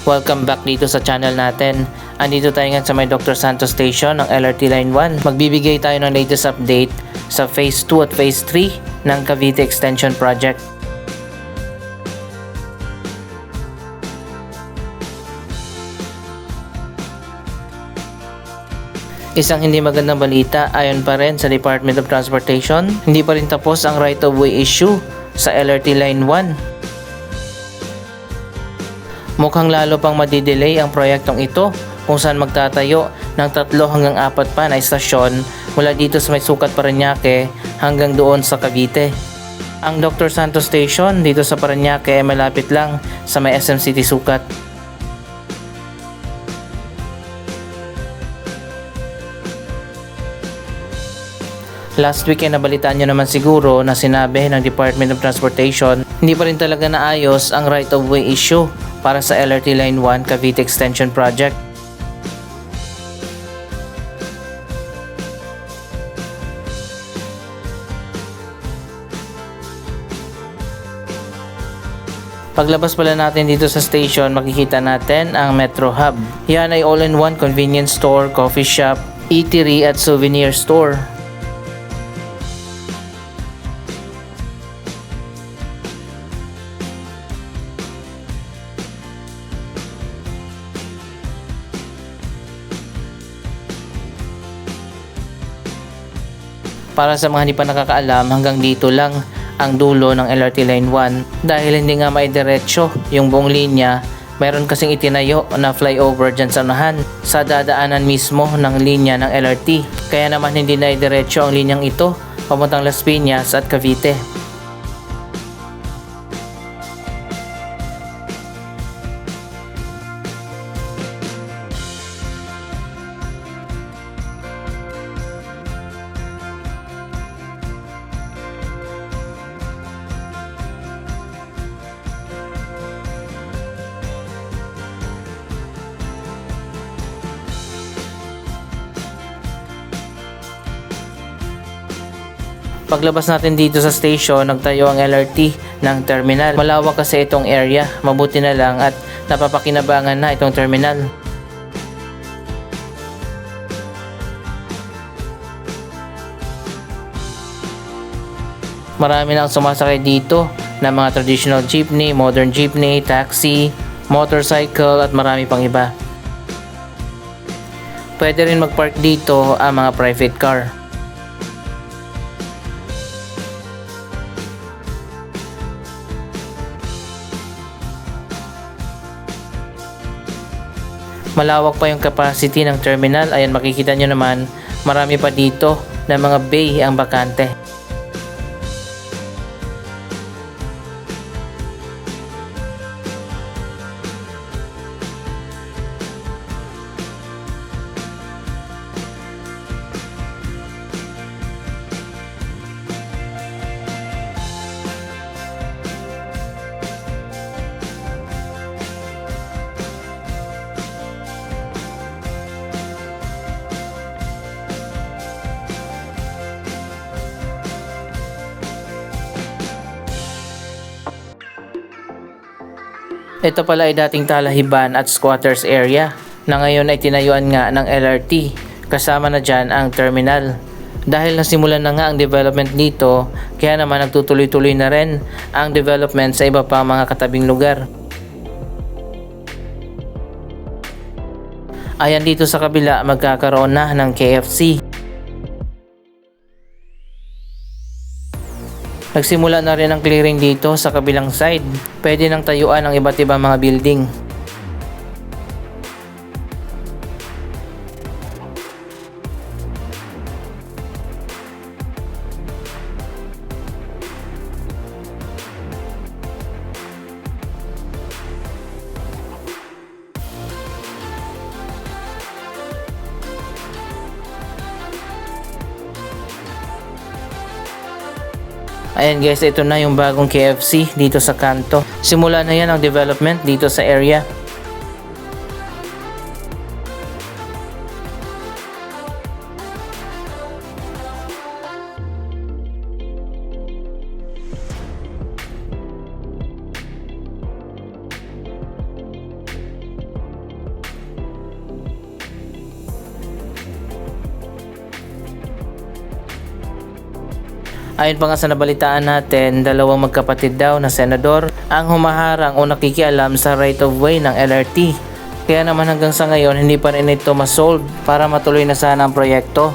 Welcome back dito sa channel natin. Andito tayo ngayon sa may Dr. Santos Station ng LRT Line 1. Magbibigay tayo ng latest update sa Phase 2 at Phase 3 ng Cavite Extension Project. Isang hindi magandang balita ayon pa rin sa Department of Transportation, hindi pa rin tapos ang right-of-way issue sa LRT Line 1. Mukhang lalo pang madidelay ang proyektong ito kung saan magtatayo ng 3 hanggang 4 pa na istasyon mula dito sa may Sucat Parañaque hanggang doon sa Cavite. Ang Dr. Santos Station dito sa Parañaque ay malapit lang sa may SM City Sucat. Last week ay nabalitaan nyo naman siguro na sinabi ng Department of Transportation hindi pa rin talaga naayos ang right-of-way issue para sa LRT Line 1 Cavite Extension Project. Paglabas pala natin dito sa station, makikita natin ang Metro Hub. Yan ay all-in-one convenience store, coffee shop, eatery at souvenir store. Para sa mga hindi pa nakakaalam, hanggang dito lang ang dulo ng LRT Line 1 dahil hindi nga maidiretso yung buong linya. Mayroon kasing itinayo na flyover dyan sa unahan sa dadaanan mismo ng linya ng LRT. Kaya naman hindi na idiretso ang linyang ito papuntang Las Piñas at Cavite. Paglabas natin dito sa station, nagtayo ang LRT ng terminal. Malawak kasi itong area, mabuti na lang at napapakinabangan na itong terminal. Marami na ang sumasakay dito ng mga traditional jeepney, modern jeepney, taxi, motorcycle at marami pang iba. Pwede rin magpark dito ang mga private car. Malawak pa yung capacity ng terminal. Ayan, makikita nyo naman, marami pa dito na mga bay ang bakante. Ito pala ay dating talahiban at squatters area na ngayon ay tinayuan nga ng LRT, kasama na dyan ang terminal. Dahil nasimulan na nga ang development dito, kaya naman nagtutuloy-tuloy na rin ang development sa iba pang mga katabing lugar. Ayan, dito sa kabila magkakaroon na ng KFC. Nagsimula na rin ang clearing dito sa kabilang side. Pwede nang tayuan ang iba't ibang mga building. Ayan guys, ito na yung bagong KFC dito sa kanto. Simula na yan ang development dito sa area. Ayon pa nga sa nabalitaan natin, dalawang magkapatid daw na senador ang humaharang o nakikialam sa right of way ng LRT. Kaya naman hanggang sa ngayon hindi pa rin ito masolve para matuloy na sana ang proyekto.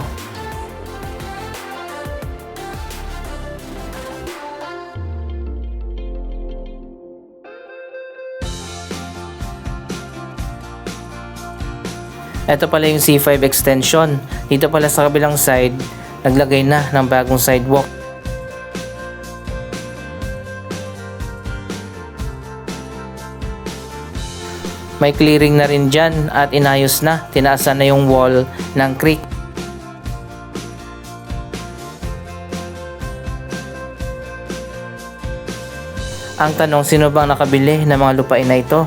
Ito pala yung C5 extension. Dito pala sa kabilang side, naglagay na ng bagong sidewalk. May clearing na rin dyan at inayos na, tinaasan na yung wall ng creek. Ang tanong, sino bang nakabili ng mga lupain na ito?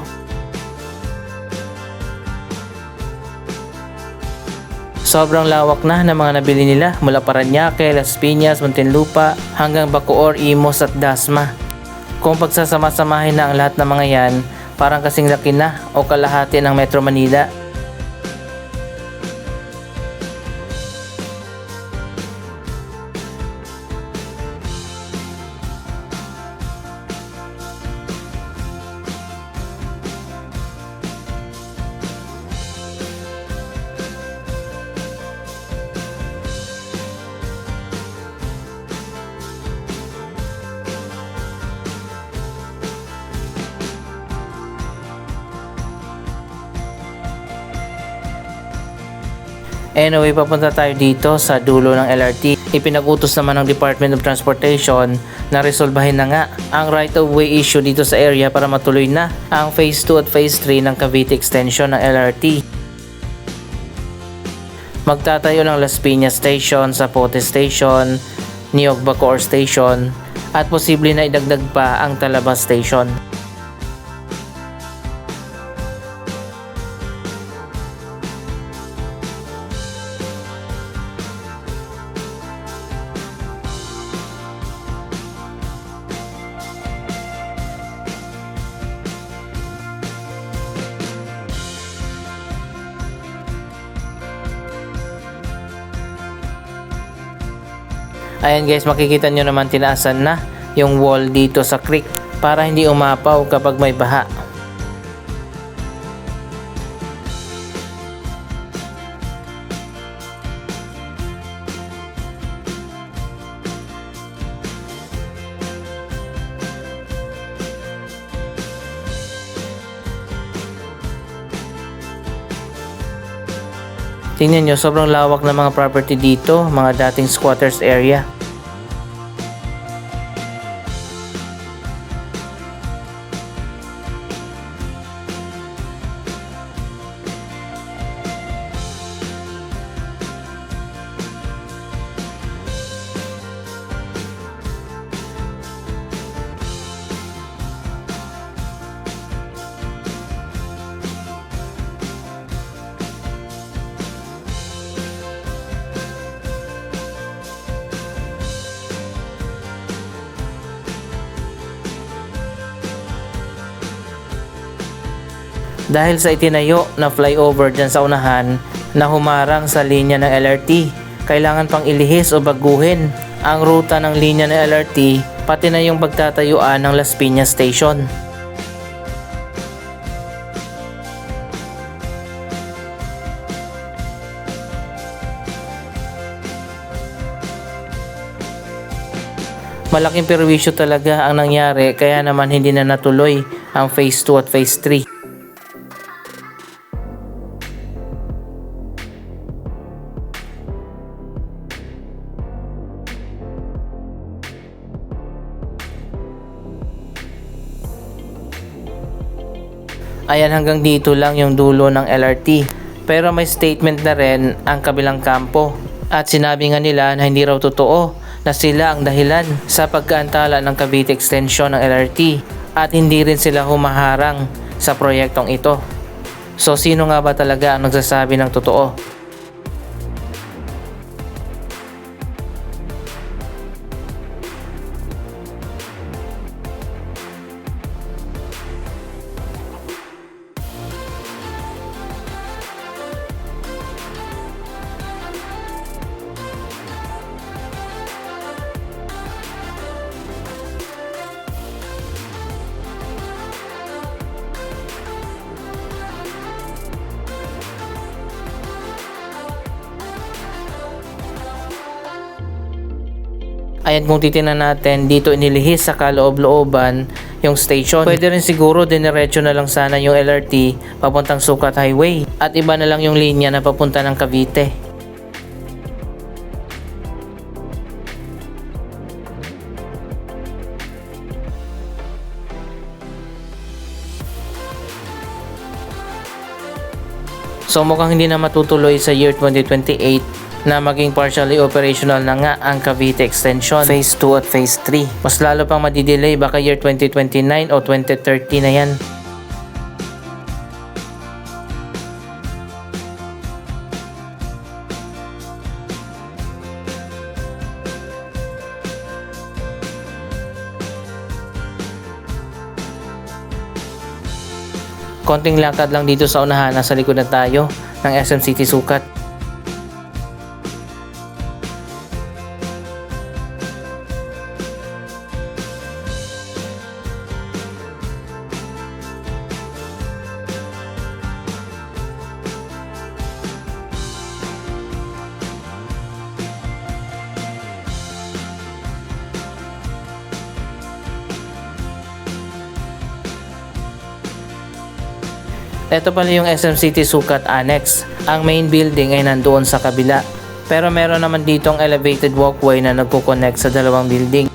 Sobrang lawak na ng mga nabili nila mula Parañaque, Las Piñas, Muntinlupa hanggang Bacoor, Imus at Dasma. Kung pagsasama-samahin na ang lahat ng mga yan, parang kasing laki na o kalahati ng Metro Manila. Anyway, papunta tayo dito sa dulo ng LRT. Ipinag-utos naman ng Department of Transportation na resolbahin na nga ang right of way issue dito sa area para matuloy na ang Phase 2 at Phase 3 ng Cavite Extension ng LRT. Magtatayo ng Las Piñas Station, Zapote Station, Niog Bacoor Station at posible na idagdag pa ang Talabas Station. Ayan guys, makikita nyo naman tinaasan na yung wall dito sa creek para hindi umapaw kapag may baha. Tingnan nyo, sobrang lawak ng mga property dito, mga dating squatters area. Dahil sa itinayo na flyover dyan sa unahan na humarang sa linya ng LRT, kailangan pang ilihis o baguhin ang ruta ng linya ng LRT pati na yung pagtatayuan ng Las Piñas Station. Malaking perwisyo talaga ang nangyari kaya naman hindi na natuloy ang Phase 2 at Phase 3. Ayan, hanggang dito lang yung dulo ng LRT. Pero may statement na rin ang kabilang kampo. At sinabi nga nila na hindi raw totoo na sila ang dahilan sa pagkaantala ng Cavite Extension ng LRT at hindi rin sila humaharang sa proyektong ito. So sino nga ba talaga ang nagsasabi ng totoo? And kung titingnan natin, dito inilihis sa kaloob-looban yung station. Pwede rin siguro diniretso na lang sana yung LRT papuntang Sukat Highway at iba na lang yung linya na papunta ng Cavite. So mukhang hindi na matutuloy sa year 2028 na maging partially operational na nga ang Cavite Extension Phase 2 at Phase 3. Mas lalo pang madidelay, baka year 2029 o 2030 na yan. Konting lakad lang dito sa unahan, nasa likod na tayo ng SM City Sukat. Ito pala yung SM City Sukat Annex. Ang main building ay nandoon sa kabila. Pero meron naman ditong elevated walkway na nagko-connect sa dalawang building.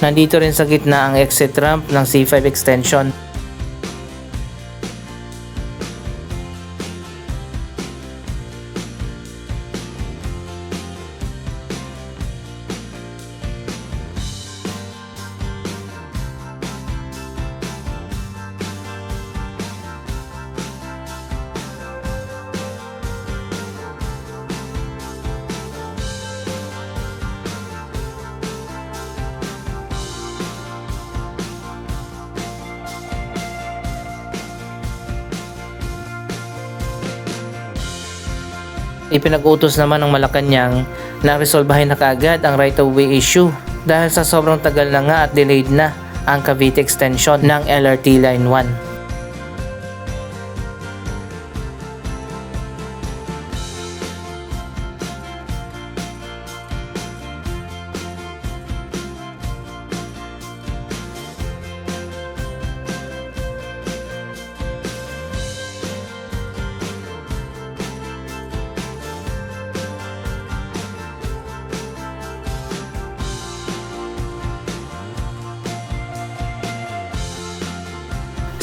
Nandito rin sa gitna ang exit ramp ng C5 extension. Ipinag-utos naman ng Malacanang na resolbahin na kaagad ang right-of-way issue dahil sa sobrang tagal na nga at delayed na ang Cavite Extension ng LRT Line 1.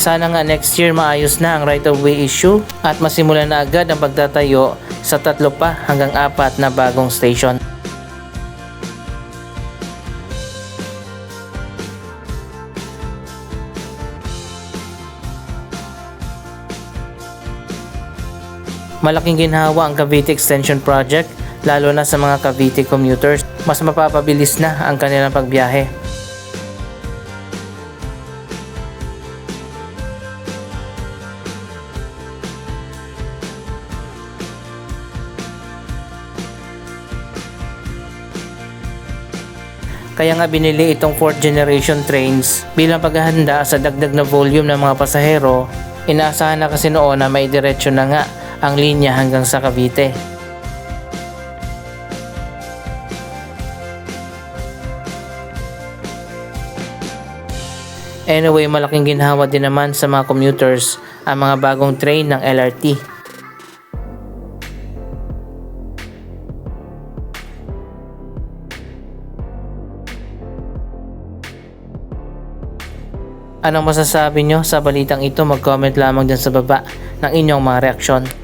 Sana nga next year maayos na ang right-of-way issue at masimulan na agad ang pagtatayo sa 3 pa hanggang 4 na bagong station. Malaking ginhawa ang Cavite Extension Project lalo na sa mga Cavite commuters. Mas mapapabilis na ang kanilang pagbiyahe. Kaya nga binili itong 4th generation trains bilang paghahanda sa dagdag na volume ng mga pasahero. Inaasahan na kasi noon na may diretsyo na nga ang linya hanggang sa Cavite. Anyway, malaking ginhawa din naman sa mga commuters ang mga bagong train ng LRT. Anong masasabi nyo sa balitang ito? Mag-comment lamang dyan sa baba ng inyong mga reaksyon.